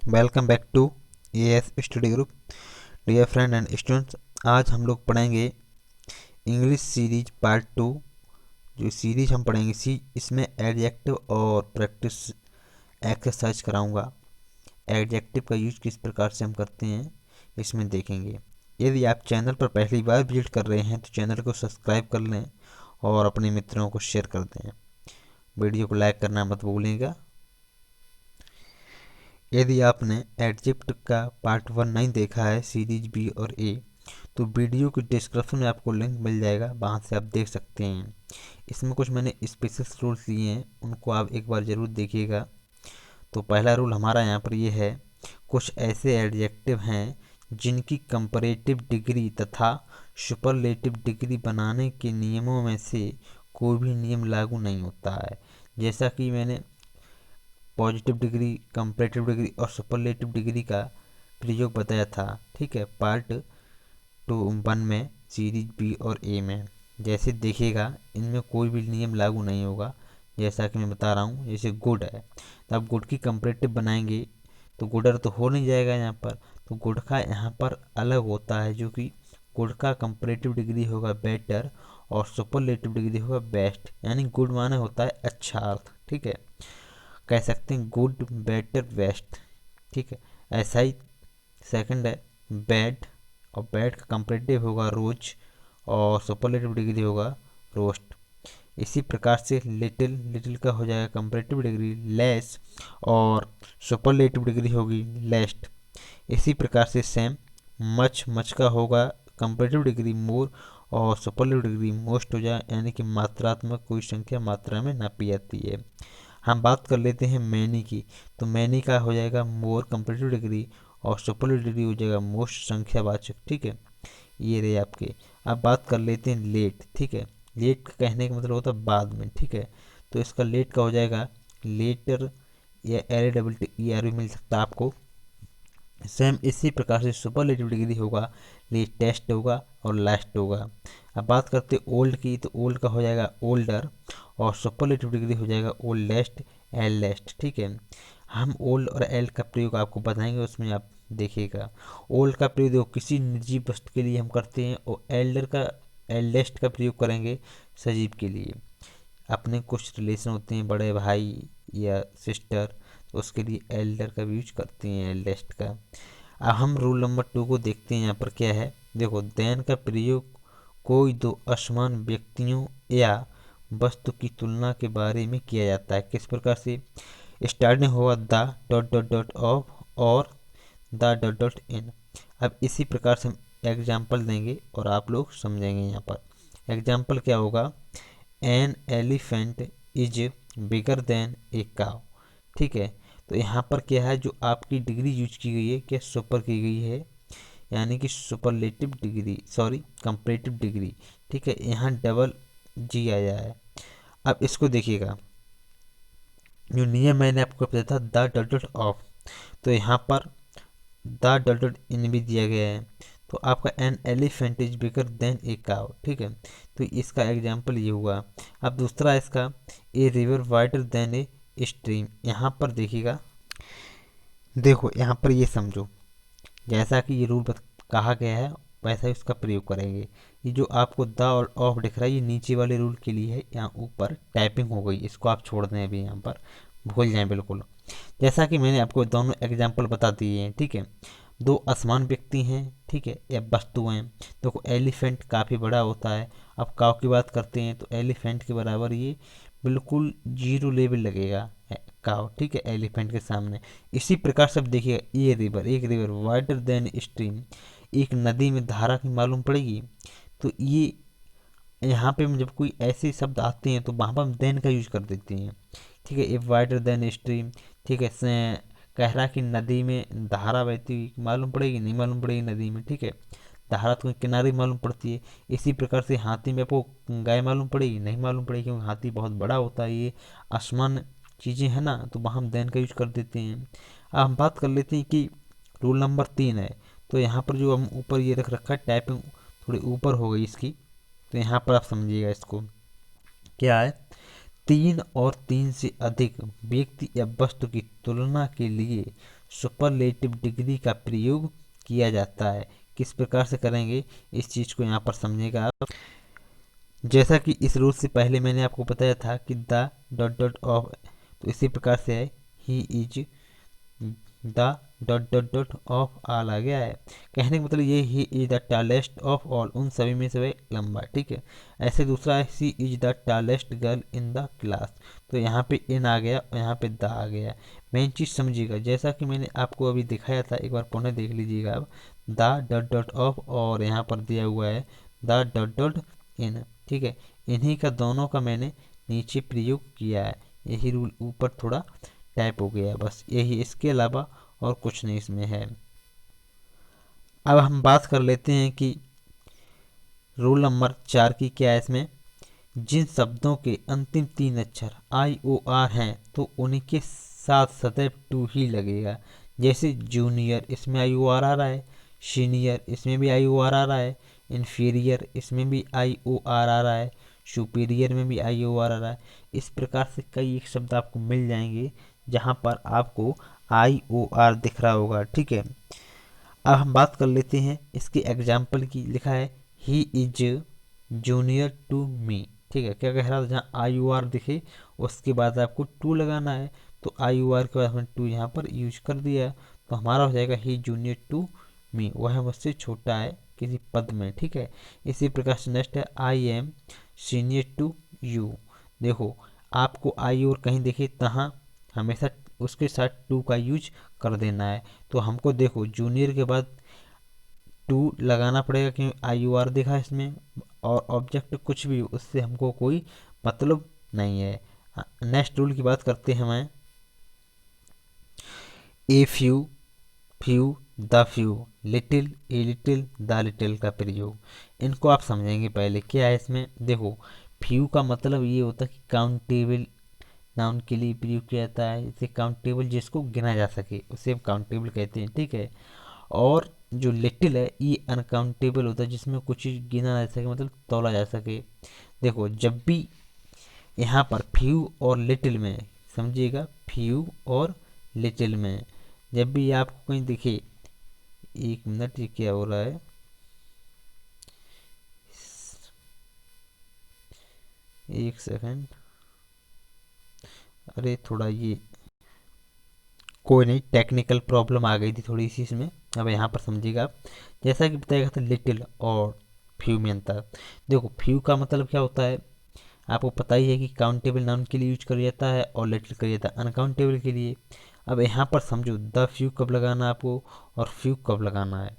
Welcome back to AS study group. Dear friend and students, आज हम लोग पढ़ेंगे इंग्लिश सीरीज पार्ट 2। जो सीरीज हम पढ़ेंगे इसमें एडजेक्टिव और प्रैक्टिस एक्सरसाइज कराऊंगा। एडजेक्टिव का यूज किस प्रकार से हम करते हैं इसमें देखेंगे। यदि आप चैनल पर पहली बार विजिट कर रहे हैं तो चैनल को सब्सक्राइब कर लें और अपने मित्रों को शेयर कर दें। वीडियो को लाइक करना मत भूलिएगा। यदि आपने एडजेक्टिव का पार्ट 1 नहीं देखा है सीरीज बी और ए, तो वीडियो के डिस्क्रिप्शन में आपको लिंक मिल जाएगा, वहाँ से आप देख सकते हैं। इसमें कुछ मैंने स्पेशल रूल्स लिए हैं, उनको आप एक बार ज़रूर देखिएगा। तो पहला रूल हमारा यहाँ पर ये है, कुछ ऐसे एडजेक्टिव हैं जिनकी कंपैरेटिव डिग्री तथा सुपरलेटिव डिग्री बनाने के नियमों में से कोई भी नियम लागू नहीं होता है। जैसा कि मैंने पॉजिटिव डिग्री, कंपैरेटिव डिग्री और सुपरलेटिव डिग्री का प्रयोग बताया था, ठीक है, पार्ट 1 में सीरीज बी और ए में। जैसे देखिएगा इनमें कोई भी नियम लागू नहीं होगा। जैसा कि मैं बता रहा हूँ, जैसे गुड है तो आप गुड की कंपैरेटिव बनाएंगे तो गुडर तो हो नहीं जाएगा यहाँ पर। तो गुड का यहाँ पर अलग होता है, जो कि गुड का कंपैरेटिव डिग्री होगा बेटर और सुपरलेटिव डिग्री होगा बेस्ट। यानी गुड माने होता है अच्छा अर्थ, ठीक है, कह सकते हैं गुड बेटर बेस्ट, ठीक है। ऐसा ही सेकंड है बैड, और बैड का कंपैरेटिव होगा रोज और सुपरलेटिव डिग्री होगा रोस्ट। इसी प्रकार से लिटिल, लिटिल का हो जाएगा कंपैरेटिव डिग्री लेस और सुपरलेटिव डिग्री होगी लेस्ट। इसी प्रकार से सेम, मच, मच का होगा कंपैरेटिव डिग्री मोर और सुपरलेटिव डिग्री मोस्ट हो जाए, यानी कि मात्रात्मक कोई संख्या मात्रा में नापी जाती है। हम बात कर लेते हैं मैनी की, तो मैनी का हो जाएगा मोर कंपैरेटिव डिग्री और सुपरलेटिव डिग्री हो जाएगा मोस्ट संख्यावाचक, ठीक है। ये रहे आपके। अब बात कर लेते हैं लेट, ठीक है। लेट का कहने का मतलब होता है बाद में, ठीक है। तो इसका लेट का हो जाएगा लेटर, या LATTER भी मिल सकता है आपको। सेम इसी प्रकार से सुपरलेटिव डिग्री होगा लेटेस्ट होगा और लास्ट होगा। अब बात करते हैं ओल्ड की, तो ओल्ड का हो जाएगा ओल्डर और सुपरलेटिव डिग्री हो जाएगा ओल्डेस्ट एल्डेस्ट, ठीक है। हम ओल्ड और एल्ड का प्रयोग आपको बताएंगे, उसमें आप देखिएगा। ओल्ड का प्रयोग किसी निर्जीव वस्तु के लिए हम करते हैं और एल्डेस्ट का प्रयोग करेंगे सजीव के लिए। अपने कुछ रिलेशन होते हैं, बड़े भाई या सिस्टर, तो उसके लिए एल्डर का भी यूज करते हैं, एल्डेस्ट का। अब हम रूल नंबर 2 को देखते हैं। यहाँ पर क्या है, देखो, देन का प्रयोग कोई दो असमान व्यक्तियों या वस्तु की तुलना के बारे में किया जाता है। किस प्रकार से, स्टार्टिंग होगा the dot dot dot of और द डॉट डॉट इन। अब इसी प्रकार से हम एग्जाम्पल देंगे और आप लोग समझेंगे। यहाँ पर एग्जाम्पल क्या होगा, an elephant is bigger than a cow, ठीक है। तो यहाँ पर क्या है, जो आपकी डिग्री यूज की गई है, क्या सुपर की गई है, यानी कि superlative degree, sorry comparative degree, ठीक है। यहाँ डबल जी आया है। अब इसको देखिएगा, जो नियम मैंने आपको बताया था द डॉट डॉट ऑफ, तो यहाँ पर द डॉट डॉट इन भी दिया गया है। तो आपका an elephant is bigger than a cow, ठीक है। तो इसका एग्जाम्पल ये हुआ। अब दूसरा इसका, a river wider than a stream. यहाँ पर देखिएगा, देखो यहाँ पर ये समझो, जैसा कि ये रूल कहा गया है वैसा ही उसका प्रयोग करेंगे। ये जो आपको द और ऑफ दिख रहा है, ये नीचे वाले रूल के लिए है। यहाँ ऊपर टाइपिंग हो गई, इसको आप छोड़ दें अभी, यहाँ पर भूल जाएं बिल्कुल। जैसा कि मैंने आपको दोनों एग्जाम्पल बता दिए हैं, ठीक है। दो असमान व्यक्ति हैं, ठीक है, या वस्तु हैं। देखो एलिफेंट काफ़ी बड़ा होता है। अब काव की बात करते हैं तो एलिफेंट के बराबर ये बिल्कुल जीरो लेवल लगेगा काव, ठीक है, एलिफेंट के सामने। इसी प्रकार से अब देखिएगा, ये रिवर, एक रिवर वाइडर देन स्ट्रीम, एक नदी में धारा की मालूम पड़ेगी। तो ये यहाँ पे जब कोई ऐसे शब्द आते हैं तो वहाँ पर हम देन का यूज कर देते हैं, ठीक है। ए वाइडर देन स्ट्रीम, ठीक है। कह रहा कि नदी में धारा बहती हुई मालूम पड़ेगी, नहीं मालूम पड़ेगी नदी में, ठीक है। धारा तो किनारे मालूम पड़ती है। इसी प्रकार से हाथी में आपको गाय मालूम पड़ेगी, नहीं मालूम पड़ेगी, क्योंकि हाथी बहुत बड़ा होता है, ये आसमान चीज़ें हैं ना, तो वहाँ हम देन का यूज कर देते हैं। अब हम बात कर लेते हैं कि रूल नंबर 3 है। तो यहाँ पर जो हम ऊपर ये रख रखा है, टाइपिंग थोड़ी ऊपर हो गई इसकी, तो यहाँ पर आप समझिएगा इसको क्या है। 3 और 3 से अधिक व्यक्ति या वस्तु की तुलना के लिए सुपरलेटिव डिग्री का प्रयोग किया जाता है। किस प्रकार से करेंगे इस चीज़ को यहाँ पर समझेगा आप। जैसा कि इस रूल से पहले मैंने आपको बताया था कि द डॉट डॉट ऑफ, तो इसी प्रकार से है he is the dot dot dot of all आ गया है। कहने का मतलब ये he is the tallest of all, उन सभी में से वह लंबा, ठीक है। ऐसे दूसरा है she is the tallest girl in the class, तो यहाँ पे इन आ गया और यहाँ पे द आ गया। मेन चीज़ समझिएगा, जैसा कि मैंने आपको अभी दिखाया था, एक बार पुनः देख लीजिएगा आप। द डॉट डॉट ऑफ और यहाँ पर दिया हुआ है द डॉट डॉट इन, ठीक है। इन्हीं का दोनों का मैंने नीचे प्रयोग किया है, यही रूल ऊपर थोड़ा टाइप हो गया है, बस यही, इसके अलावा और कुछ नहीं इसमें है। अब हम बात कर लेते हैं कि रूल नंबर 4 की क्या है। इसमें जिन शब्दों के अंतिम 3 अक्षर आई ओ आर हैं तो उनके साथ सदैव टू ही लगेगा। जैसे जूनियर, इसमें आई ओ आर आ रहा है, सीनियर, इसमें भी आई ओ आर आ रहा है, इन्फीरियर, इसमें भी आई ओ आर आ रहा है, सुपीरियर में भी आई ओ आर आ रहा है। इस प्रकार से कई एक शब्द आपको मिल जाएंगे जहाँ पर आपको आई ओ आर दिख रहा होगा, ठीक है। अब हम बात कर लेते हैं इसके एग्जाम्पल की। लिखा है he is junior to me, ठीक है। क्या कह रहा था, जहाँ आई ओ आर दिखे उसके बाद आपको टू लगाना है, तो आई ओ आर के बाद हमने टू यहाँ पर यूज कर दिया, तो हमारा हो जाएगा ही जूनियर टू मी, वह मुझसे छोटा है किसी पद में, ठीक है। इसी प्रकार से नेक्स्ट है I am senior to you. देखो आपको आई और कहीं दिखे तहाँ हमेशा उसके साथ टू का यूज कर देना है। तो हमको देखो जूनियर के बाद टू लगाना पड़ेगा क्योंकि आई यू आर दिखा इसमें, और ऑब्जेक्ट कुछ भी उससे हमको कोई मतलब नहीं है। नेक्स्ट रूल की बात करते हैं हमें, a few, few, the few, little, a little, the little का प्रयोग, इनको आप समझेंगे पहले क्या है इसमें। देखो फ्यू का मतलब ये होता है कि काउंटेबल नाउन के लिए प्रयोग किया जाता है, इसे काउंटेबल जिसको गिना जा सके उसे काउंटेबल कहते हैं, ठीक है। और जो लिटिल है ये अनकाउंटेबल होता है, जिसमें कुछ चीज़ गिना जा सके, मतलब तोला जा सके। देखो जब भी यहाँ पर फ्यू और लिटिल में, समझिएगा फ्यू और लिटिल में जब भी आपको कहीं दिखे, एक मिनट ये क्या हो रहा है, एक सेकंड, अरे थोड़ा ये कोई नहीं, टेक्निकल प्रॉब्लम आ गई थी थोड़ी सी इसमें। अब यहाँ पर समझिएगा आप, जैसा कि बताया गया था लिटिल और फ्यू में अंतर। देखो फ्यू का मतलब क्या होता है, आपको पता ही है कि काउंटेबल नाउन के लिए यूज किया जाता है और लिटिल किया जाता है अनकाउंटेबल के लिए। अब यहाँ पर समझो द फ्यू कब लगाना है आपको और फ्यू कब लगाना है।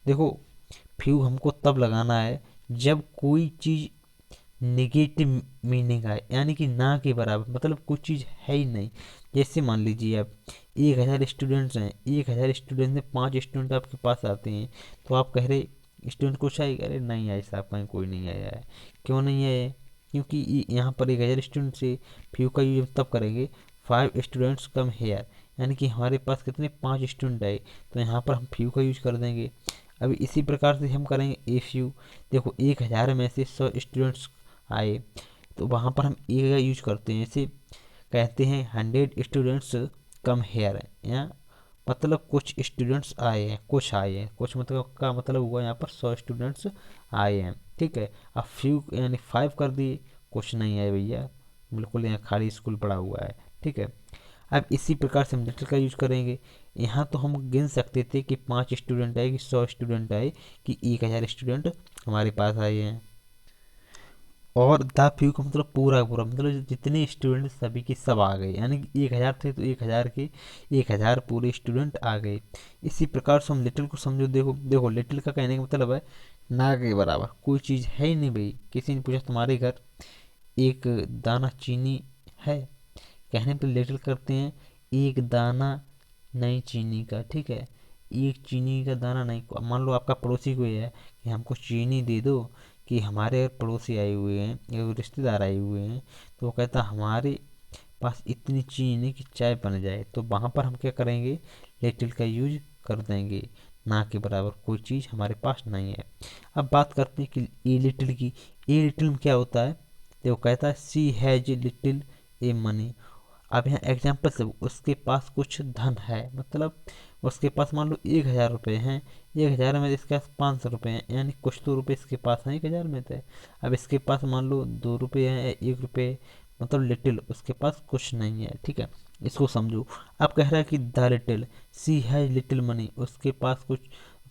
देखो फ्यू हमको तब लगाना है जब कोई चीज़ निगेटिव मीनिंग आए, यानी कि ना के बराबर, मतलब कुछ चीज़ है ही नहीं। जैसे मान लीजिए आप 1000 स्टूडेंट्स हैं, 1000 स्टूडेंट में 5 स्टूडेंट आपके पास आते हैं, तो आप कह रहे स्टूडेंट कुछ आएगा, अरे नहीं आए साहब, कहीं कोई नहीं आया है। क्यों नहीं आया है, क्योंकि यहाँ पर 1000 स्टूडेंट से फ्यू का यूज तब करेंगे 5 स्टूडेंट्स कम हेयर, यानी कि हमारे पास कितने 5 स्टूडेंट आए, तो यहाँ पर हम फ्यू का यूज कर देंगे। अभी इसी प्रकार से हम करेंगे ए फ्यू। देखो 1000 में से 100 स्टूडेंट्स आए, तो वहाँ पर हम ए का यूज करते हैं। जैसे कहते हैं 100 स्टूडेंट्स कम हेयर है, या मतलब कुछ स्टूडेंट्स आए हैं, कुछ आए हैं, कुछ मतलब का मतलब हुआ यहाँ पर 100 स्टूडेंट्स आए हैं, ठीक है। अब फ्यू यानी 5 कर दिए, कुछ नहीं है भैया, बिल्कुल यहाँ खाली स्कूल पड़ा हुआ है, ठीक है। अब इसी प्रकार से हम लिटिल का यूज करेंगे। यहाँ तो हम गिन सकते थे कि 5 स्टूडेंट आए, कि 100 स्टूडेंट आए, कि 1000 स्टूडेंट हमारे पास आए हैं। और द फ्यू का मतलब पूरा पूरा, मतलब जितने स्टूडेंट सभी के सब आ गए, यानी कि 1000 थे तो 1000 के 1000 पूरे स्टूडेंट आ गए। इसी प्रकार से हम लिटिल को समझो। देखो देखो लिटिल का कहने का मतलब है ना के बराबर, कोई चीज़ है ही नहीं भाई। किसी ने पूछा तुम्हारे घर एक दाना चीनी है, कहने पर लिटिल करते हैं एक दाना नहीं चीनी का, ठीक है। एक चीनी का दाना नहीं, मान लो आपका पड़ोसी कोई है कि हमको चीनी दे दो, कि हमारे पड़ोसी आए हुए हैं या रिश्तेदार आए हुए हैं, तो वो कहता हमारे पास इतनी चीनी नहीं कि चाय बन जाए, तो वहाँ पर हम क्या करेंगे, लिटिल का यूज कर देंगे, ना के बराबर कोई चीज़ हमारे पास नहीं है। अब बात करते हैं कि ए लिटिल की। ए लिटिल में क्या होता है, तो वो कहता है सी हैज लिटिल ए मनी। अब यहाँ एग्जाम्पल से उसके पास कुछ धन है, मतलब उसके पास मान लो 1000 रुपये हैं, 1000 में इसके पास 500 रुपये हैं, यानी कुछ तो रुपये इसके पास हैं 1000 में थे। अब इसके पास मान लो 2 रुपये हैं, 1 रुपये, मतलब लिटिल, उसके पास कुछ नहीं है। ठीक है, इसको समझो। अब कह रहा है कि the little, she has little money, उसके पास कुछ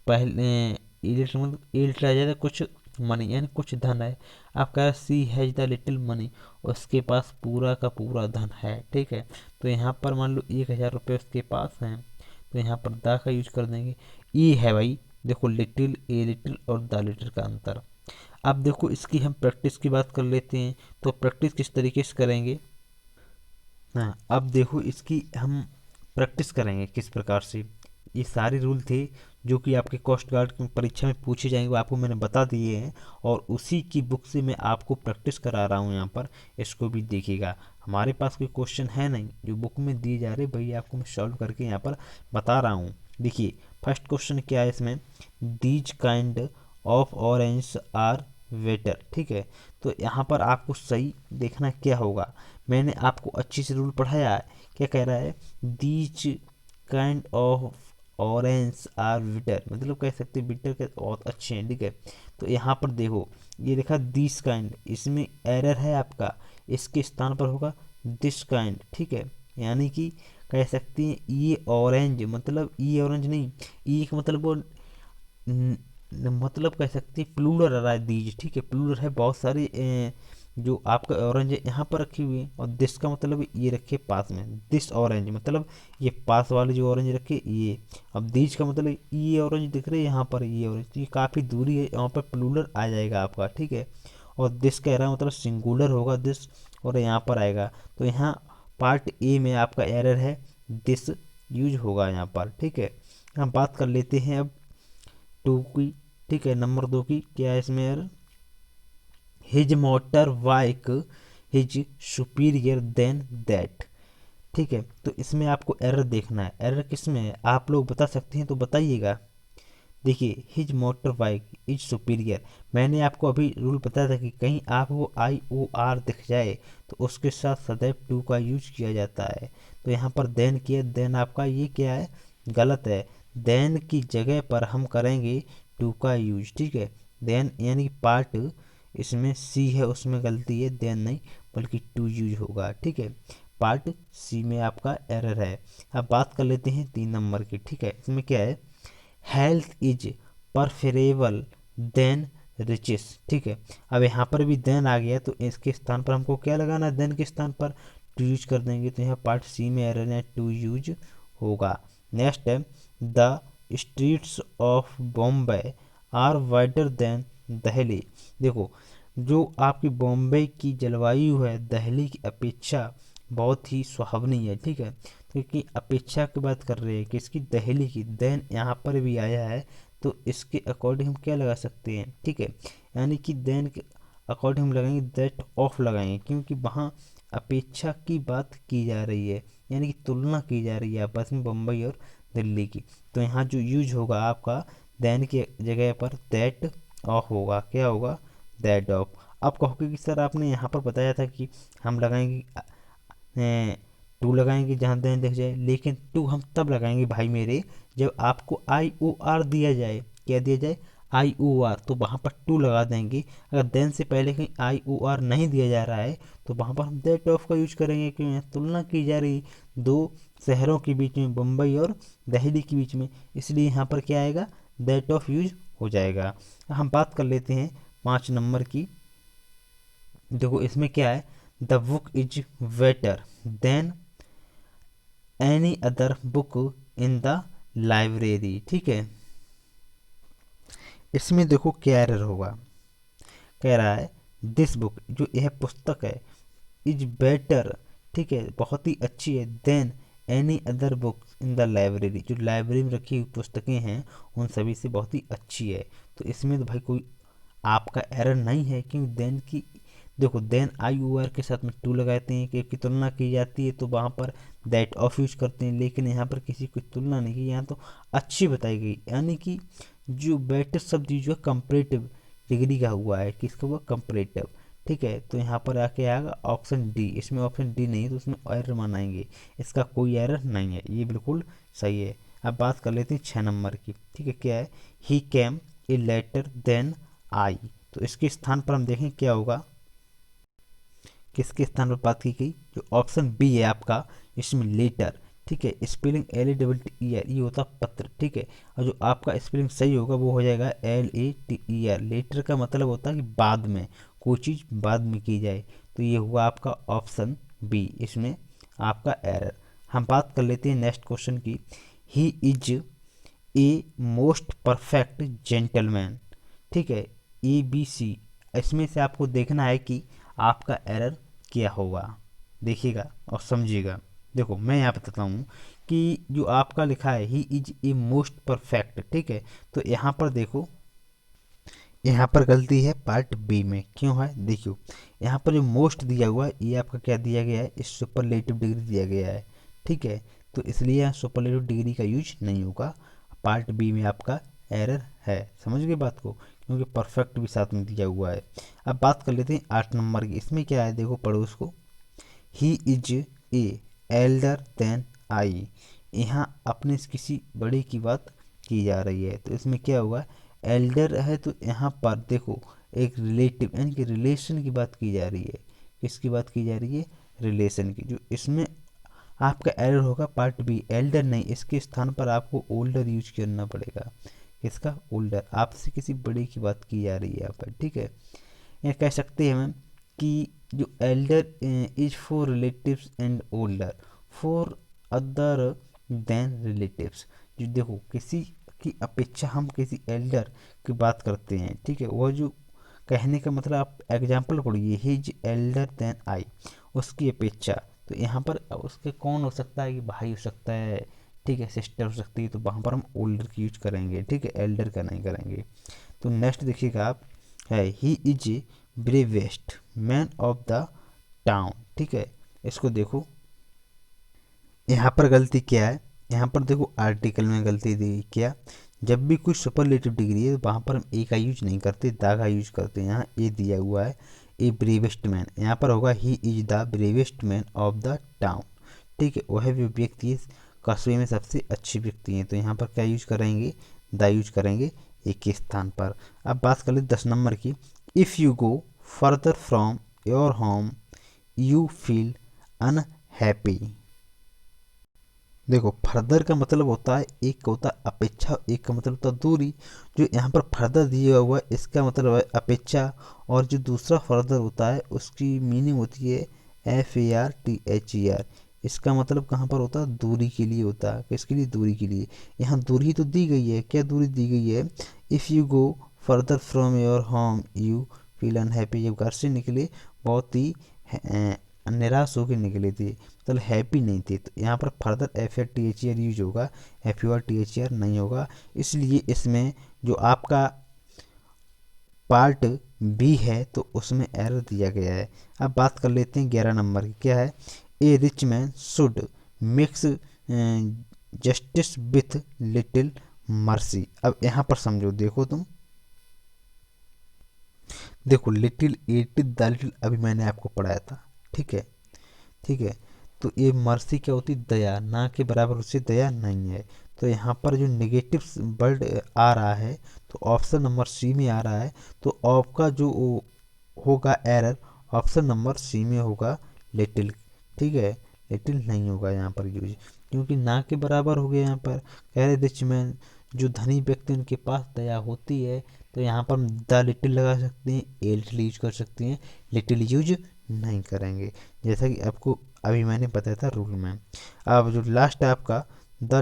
पहले लिटिल मतलब लिटिल आ जाता कुछ मनी, यानी कुछ धन है। आप कह रहे सी हैज द लिटिल मनी, उसके पास पूरा का पूरा धन है। ठीक है, तो यहाँ पर मान लो 1000 रुपये उसके पास हैं, तो यहाँ पर द का यूज कर देंगे। ई है भाई, देखो लिटिल, ए लिटिल और द लिटिल का अंतर। अब देखो इसकी हम प्रैक्टिस की बात कर लेते हैं, तो प्रैक्टिस किस तरीके से करेंगे। हाँ, अब देखो इसकी हम प्रैक्टिस करेंगे किस प्रकार से। ये सारे रूल थे जो कि आपके कोस्ट गार्ड की परीक्षा में पूछे जाएंगे, वो आपको मैंने बता दिए हैं, और उसी की बुक से मैं आपको प्रैक्टिस करा रहा हूँ यहाँ पर। इसको भी देखिएगा, हमारे पास कोई क्वेश्चन है नहीं, जो बुक में दिए जा रहे भाई आपको मैं सॉल्व करके यहाँ पर बता रहा हूँ। देखिए फर्स्ट क्वेश्चन क्या है इसमें, these kind of orange are bitter. ठीक है, तो यहाँ पर आपको सही देखना क्या होगा। मैंने आपको अच्छी से रूल पढ़ाया है, क्या कह रहा है, these kind of orange are bitter, मतलब कह सकते हैं बिटर के बहुत अच्छे हैं। ठीक है, तो यहाँ पर देखो ये लिखा दिस काइंड, इसमें एरर है आपका, इसके स्थान पर होगा दिस काइंड। ठीक है, यानी कि कह सकते हैं ये ऑरेंज, मतलब ये ऑरेंज नहीं, ये का मतलब वो मतलब कह सकते हैं प्लूरल आ रहा है दीज। ठीक है, प्लूरल है, बहुत सारे जो आपका ऑरेंज है यहाँ पर रखी हुई है, और दिस का मतलब ये रखे पास में, दिस ऑरेंज मतलब ये पास वाले जो ऑरेंज रखे ये। अब दीज का मतलब ये ऑरेंज दिख रहे हैं यहाँ पर, ये ऑरेंज, तो ये काफ़ी दूरी है, यहाँ पर प्लूरल आ जाएगा आपका। ठीक है, और दिस कह रहा है मतलब सिंगुलर होगा दिस, और यहाँ पर आएगा, तो यहाँ पार्ट ए में आपका एरर है, दिस यूज होगा यहाँ पर। ठीक है, हम बात कर लेते हैं अब 2 की। ठीक है, नंबर 2 की क्या है इसमें error, his motor bike his superior than that. ठीक है, तो इसमें आपको एरर देखना है, एरर किस में है आप लोग बता सकते हैं तो बताइएगा। देखिए his motor bike is superior, मैंने आपको अभी रूल बताया था कि कहीं आपको आई ओ आर दिख जाए तो उसके साथ सदैव टू का यूज किया जाता है। तो यहाँ पर देन किया, देन आपका ये क्या है, गलत है, देन की जगह पर हम करेंगे टू का यूज। ठीक है, देन यानी पार्ट इसमें सी है उसमें गलती है, देन नहीं बल्कि टू यूज होगा। ठीक है, पार्ट सी में आपका एरर है। अब बात कर लेते हैं 3 नंबर की। ठीक है, इसमें क्या है, हेल्थ इज परफेरेबल देन रिचेस। ठीक है, अब यहाँ पर भी देन आ गया, तो इसके स्थान पर हमको क्या लगाना है, देन के स्थान पर टू यूज कर देंगे, तो यहाँ पार्ट सी में एरर है, टू यूज होगा। नेक्स्ट है, the streets of Bombay are wider than Delhi. देखो जो आपकी बॉम्बे की जलवायु है दहली की अपेक्षा बहुत ही सुहावनी है। ठीक है, क्योंकि अपेक्षा की बात कर रहे हैं किसकी, दहली की, देन यहाँ पर भी आया है, तो इसके अकॉर्डिंग हम क्या लगा सकते हैं। ठीक है, यानी कि देन के अकॉर्डिंग हम लगाएंगे दैट ऑफ लगाएंगे, क्योंकि वहाँ अपेक्षा की बात की जा रही है, यानी कि तुलना की जा रही है आपस में बम्बई और दिल्ली की। तो यहाँ जो यूज होगा आपका देन के जगह पर दैट ऑफ होगा, क्या होगा, दैट ऑफ। आप कहोगे कि सर आपने यहाँ पर बताया था कि हम लगाएंगे टू लगाएंगे जहाँ देन दिख जाए, लेकिन टू हम तब लगाएंगे भाई मेरे जब आपको आई ओ आर दिया जाए। क्या दिया जाए, आई ओ आर, तो वहाँ पर टू लगा देंगे। अगर देन से पहले कहीं आई ओ आर नहीं दिया जा रहा है तो वहाँ पर हम दैट ऑफ का यूज करेंगे, क्यों, यहाँ तुलना की जा रही दो शहरों के बीच में, बम्बई और दिल्ली के बीच में, इसलिए यहाँ पर क्या आएगा, दैट ऑफ यूज हो जाएगा। हम बात कर लेते हैं 5 नंबर की। देखो इसमें क्या है, the book is better than any other book in the library. ठीक है, इसमें देखो क्या एरर होगा, कह रहा है दिस बुक, जो यह पुस्तक है, इज बेटर, ठीक है, बहुत ही अच्छी है, than any other book in the library, जो लाइब्रेरी में रखी हुई पुस्तकें हैं उन सभी से बहुत ही अच्छी है। तो इसमें तो भाई कोई आपका एरर नहीं है, क्योंकि देन की, देखो देन आई ओ आर के साथ में टू लगाते हैं, कि तुलना की जाती है तो वहाँ पर दैट ऑफ यूज करते हैं, लेकिन यहाँ पर किसी की तुलना नहीं की, यहाँ तो अच्छी बताई गई, यानी कि जो बेटर शब्द जो है कंपरेटिव डिग्री का हुआ है, किसका हुआ, कंपरेटिव। ठीक है। तो यहाँ पर आके आएगा ऑप्शन डी, इसमें ऑप्शन डी नहीं है तो उसमें एरर मानाएंगे, इसका कोई एरर नहीं है, ये बिल्कुल सही है। अब बात कर लेते हैं 6 नंबर की, ठीक है। क्या है, ही केम ए लेटर देन आई, तो इसके स्थान पर हम देखें क्या होगा, किसके स्थान पर बात की गई, जो ऑप्शन बी है आपका, इसमें लेटर, ठीक है। स्पेलिंग LATTER, ये होता पत्र, ठीक है। और जो आपका स्पेलिंग सही होगा वो हो जाएगा LATER। लेटर का मतलब होता है कि बाद में, कोई चीज़ बाद में की जाए, तो ये हुआ आपका ऑप्शन बी, इसमें आपका एरर। हम बात कर लेते हैं नेक्स्ट क्वेश्चन की, ही is a most perfect gentleman, ठीक है। ABC, इसमें से आपको देखना है कि आपका एरर क्या होगा, देखिएगा और समझिएगा। देखो मैं यहाँ बताता हूँ कि जो आपका लिखा है he is a most perfect, ठीक है। तो यहाँ पर देखो, यहाँ पर गलती है पार्ट बी में, क्यों है देखियो, यहाँ पर जो मोस्ट दिया हुआ है ये आपका क्या दिया गया है, इस सुपरलेटिव डिग्री दिया गया है, ठीक है। तो इसलिए यहाँ सुपरलेटिव डिग्री का यूज नहीं होगा, पार्ट बी में आपका एरर है, समझ गए बात को, क्योंकि परफेक्ट भी साथ में दिया हुआ है। अब बात कर लेते हैं 8 नंबर की, इसमें क्या है देखो, पढ़ो उसको, he is a elder than I, यहाँ अपने से किसी बड़े की बात की जा रही है, तो इसमें क्या हुआ, एल्डर है तो यहाँ पर देखो एक रिलेटिव यानी कि रिलेशन की बात की जा रही है, किसकी बात की जा रही है, रिलेशन की। जो इसमें आपका एरर होगा पार्ट बी, एल्डर नहीं, इसके स्थान पर आपको ओल्डर यूज करना पड़ेगा, किसका, ओल्डर, आपसे किसी बड़े की बात की जा रही है यहाँ पर, ठीक है। या कह सकते हैं मैम कि जो Elder is for relatives and older for other than relatives, जो देखो किसी की अपेक्षा हम किसी एल्डर की बात करते हैं, ठीक है। वह जो कहने का मतलब, आप एग्जाम्पल पढ़िए, हिज एल्डर देन आई, उसकी अपेक्षा, तो यहाँ पर उसके कौन हो सकता है, कि भाई हो सकता है, ठीक है, सिस्टर हो सकती है, तो वहाँ पर हम ओल्डर की यूज करेंगे, ठीक है, एल्डर का नहीं करेंगे। तो नेक्स्ट देखिएगा आप, है he is bravest man of the town, ठीक है। इसको देखो यहाँ पर गलती क्या है, यहाँ पर देखो आर्टिकल में गलती दी क्या, जब भी कोई सुपरलेटिव डिग्री है तो वहाँ पर हम ए का यूज नहीं करते, दा का यूज करते हैं। यहाँ ए दिया हुआ है, ए ब्रेवेस्ट मैन, यहाँ पर होगा ही is the bravest man of the town, ठीक है। वह भी व्यक्ति कस्बे में सबसे अच्छी व्यक्ति हैं, तो यहाँ पर क्या यूज करेंगे, द यूज करेंगे ए के स्थान पर। अब बात कर ले 10 नंबर की, if you go further from your home you feel unhappy. देखो फर्दर का मतलब होता है, एक का होता है अपेक्षा, एक का मतलब होता है दूरी। जो यहाँ पर फर्दर दिया हुआ है इसका मतलब है अपेक्षा, और जो दूसरा फर्दर होता है उसकी मीनिंग होती है FARTHER, इसका मतलब कहाँ पर होता है, दूरी के लिए होता है, किसके लिए, दूरी के लिए। यहाँ दूरी तो दी गई है, क्या दूरी दी गई है, if you go further from your home you feel unhappy, जब घर से निकले बहुत ही निराश होकर निकले थे, मतलब हैप्पी नहीं थे, तो यहाँ पर फर्दर FATHER यूज होगा, FURTHER नहीं होगा। इसलिए इसमें जो आपका पार्ट बी है तो उसमें एरर दिया गया है। अब बात कर लेते हैं 11 नंबर की, क्या है, a rich man should mix justice with little mercy. अब यहाँ पर समझो, देखो तुम देखो लिटिल एट द लिटिल अभी मैंने आपको पढ़ाया था, ठीक है, ठीक है। तो ये मर्सी क्या होती, दया, ना के बराबर उससे दया नहीं है। तो यहाँ पर जो नेगेटिव वर्ड आ रहा है तो ऑप्शन नंबर सी में आ रहा है, तो आपका जो होगा एरर ऑप्शन नंबर सी में होगा, लिटिल, ठीक है, लिटिल नहीं होगा यहाँ पर यूज, क्योंकि ना के बराबर हो गया। यहाँ पर कह रहे रिच मैन, जो धनी व्यक्ति उनके पास दया होती है, तो यहाँ पर हम द लिटिल लगा सकते हैं, ए लिटिल यूज कर सकते हैं, लिटिल यूज नहीं करेंगे, जैसा कि आपको अभी मैंने बताया था रूल में। अब जो लास्ट है आपका, the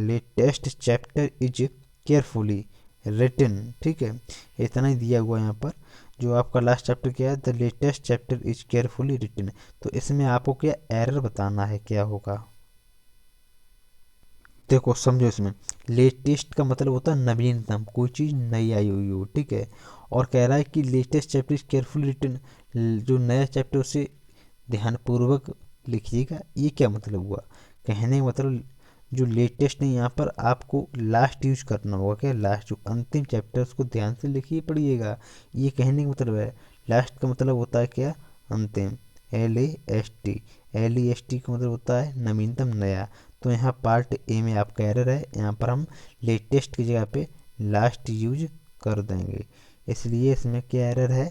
latest chapter is carefully written, ठीक है, इतना ही दिया हुआ है यहाँ पर। जो आपका लास्ट चैप्टर क्या है, the latest chapter is carefully written, तो इसमें आपको क्या एरर बताना है, क्या होगा, देखो समझो, इसमें लेटेस्ट का मतलब होता है नवीनतम, कोई चीज़ नई आई हुई हो, ठीक है। और कह रहा है कि latest chapter is carefully written, जो नया चैप्टर उसे ध्यानपूर्वक लिखिएगा, ये क्या मतलब हुआ, कहने का मतलब जो लेटेस्ट है यहाँ पर आपको लास्ट यूज करना होगा, क्या लास्ट, जो अंतिम चैप्टर उसको ध्यान से लिखिए पढ़िएगा, ये कहने का मतलब है। लास्ट का मतलब होता है क्या, अंतिम, LAST, LEST का मतलब होता है नवीनतम, नया। तो यहाँ पार्ट ए में आपका एरर है, यहाँ पर हम लेटेस्ट की जगह पे लास्ट यूज कर देंगे, इसलिए इसमें क्या एरर है,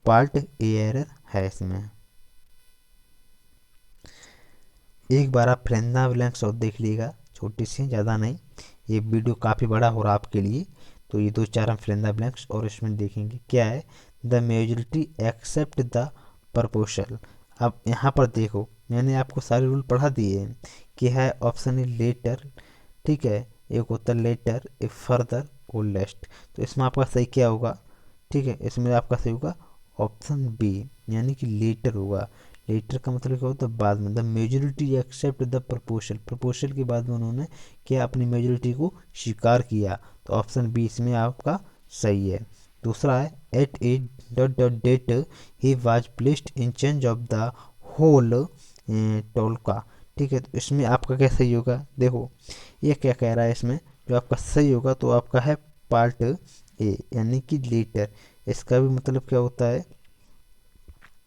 पार्ट ए एरर है इसमें। एक बार आप फ्रेंडा ब्लैंक्स और देख लीजिएगा, छोटी सी, ज़्यादा नहीं, ये वीडियो काफ़ी बड़ा हो रहा है आपके लिए, तो ये 2-4 हम फ्रेंडा ब्लैंक्स और इसमें देखेंगे क्या है, the majority accept the proportional. अब यहाँ पर देखो मैंने आपको सारे रूल पढ़ा दिए हैं कि है ऑप्शन ए लेटर, ठीक है, एक होता है लेटर, ए फर्दर और लेस्ट। तो इसमें आपका सही क्या होगा, ठीक है, इसमें आपका सही होगा ऑप्शन बी, यानी कि लेटर होगा। लेटर का मतलब क्या होता है, बाद में। The majority accept the proportional, proportional के बाद में उन्होंने क्या अपनी मेजोरिटी को स्वीकार किया, तो ऑप्शन बी इसमें आपका सही है। दूसरा है at a dot dot date he was placed in charge of the whole टोलका, ठीक है, तो इसमें आपका क्या सही होगा, देखो ये क्या कह रहा है इसमें, जो आपका सही होगा तो आपका है पार्ट ए, यानी कि लेटर। इसका भी मतलब क्या होता है,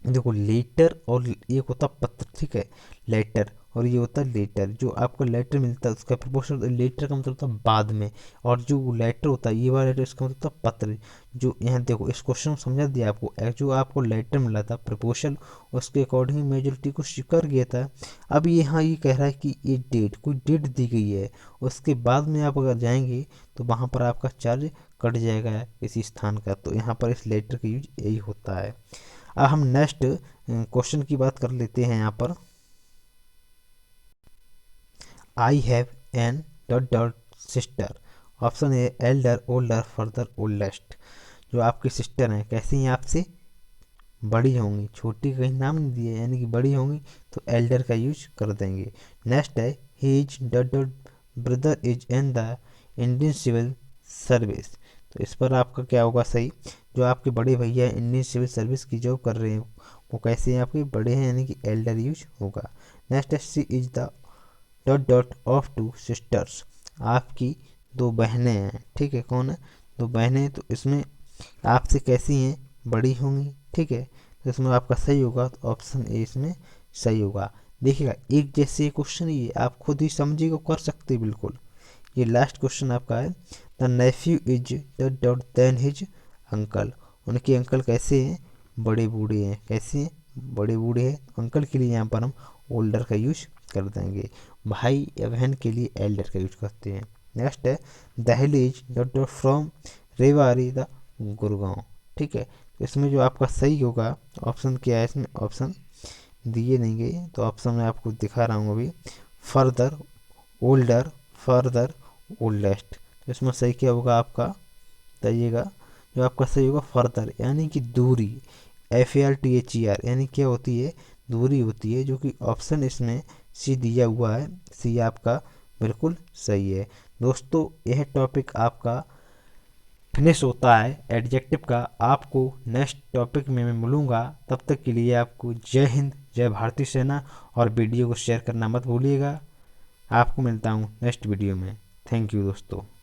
देखो लेटर और एक होता पत्र, ठीक है, लेटर, और ये होता है लेटर। जो आपको लेटर मिलता है उसका प्रपोर्शन, लेटर का मतलब होता है बाद में, और जो लेटर होता है ये वाला लेटर, इसका मतलब होता है पत्र। जो यहाँ देखो इस क्वेश्चन में समझा दिया आपको, जो आपको लेटर मिला था प्रपोर्शन, उसके अकॉर्डिंग मेजोरिटी को स्वीकार किया था। अब यहाँ ये कह रहा है कि ये डेट, कोई डेट दी गई है, उसके बाद में आप अगर जाएंगे तो वहाँ पर आपका चार्ज कट जाएगा इसी स्थान का, तो यहाँ पर इस लेटर का यूज यही होता है। अब हम नेक्स्ट क्वेश्चन की बात कर लेते हैं। यहाँ पर I have an dot dot sister, option A Elder, older, further, oldest. जो आपकी सिस्टर हैं कैसी हैं, आपसे बड़ी होंगी, छोटी कहीं नाम नहीं दिया, यानी कि बड़ी होंगी, तो एल्डर का यूज कर देंगे। नेक्स्ट है he is dot dot brother is in the Indian civil service, तो इस पर आपका क्या होगा सही, जो आपके बड़े भैया इंडियन सिविल सर्विस की जॉब कर रहे हैं वो कैसे हैं, आपके बड़े हैं, यानी कि एल्डर यूज होगा। नेक्स्ट है she is the dot dot of two sisters, आपकी 2 बहनें हैं, ठीक है, कौन है, 2 बहनें, तो इसमें आपसे कैसी हैं, बड़ी होंगी, ठीक है, तो इसमें आपका सही होगा, तो ऑप्शन ए इसमें सही होगा। देखिएगा एक जैसे क्वेश्चन ये आप खुद ही समझिएगा, कर सकते हैं बिल्कुल। ये लास्ट क्वेश्चन आपका है, the nephew is dot dot than his uncle, उनके अंकल कैसे हैं, बड़े बूढ़े हैं, कैसे हैं, बड़े बूढ़े हैं, अंकल के लिए यहाँ पर हम ओल्डर का यूज कर देंगे, भाई या बहन के लिए एल्डर का यूज करते हैं। नेक्स्ट है दहलीज dot dot from Rewari the Gurgaon, ठीक है, तो इसमें जो आपका सही होगा ऑप्शन क्या है, इसमें ऑप्शन दिए नहीं गए, तो ऑप्शन में आपको दिखा रहा हूँ अभी, फर्दर, ओल्डर, फर्दर, ओल्डेस्ट। तो इसमें सही क्या होगा आपका, बताइएगा, जो आपका सही होगा फर्दर, यानी कि दूरी, FARTHER, यानी क्या होती है, दूरी होती है, जो कि ऑप्शन इसमें सी दिया हुआ है, सी आपका बिल्कुल सही है। दोस्तों यह टॉपिक आपका फिनिश होता है एडजेक्टिव का। आपको नेक्स्ट टॉपिक में मैं मिलूँगा, तब तक के लिए आपको जय हिंद, जय भारतीय सेना, और वीडियो को शेयर करना मत भूलिएगा। आपको मिलता हूँ नेक्स्ट वीडियो में। थैंक यू दोस्तों।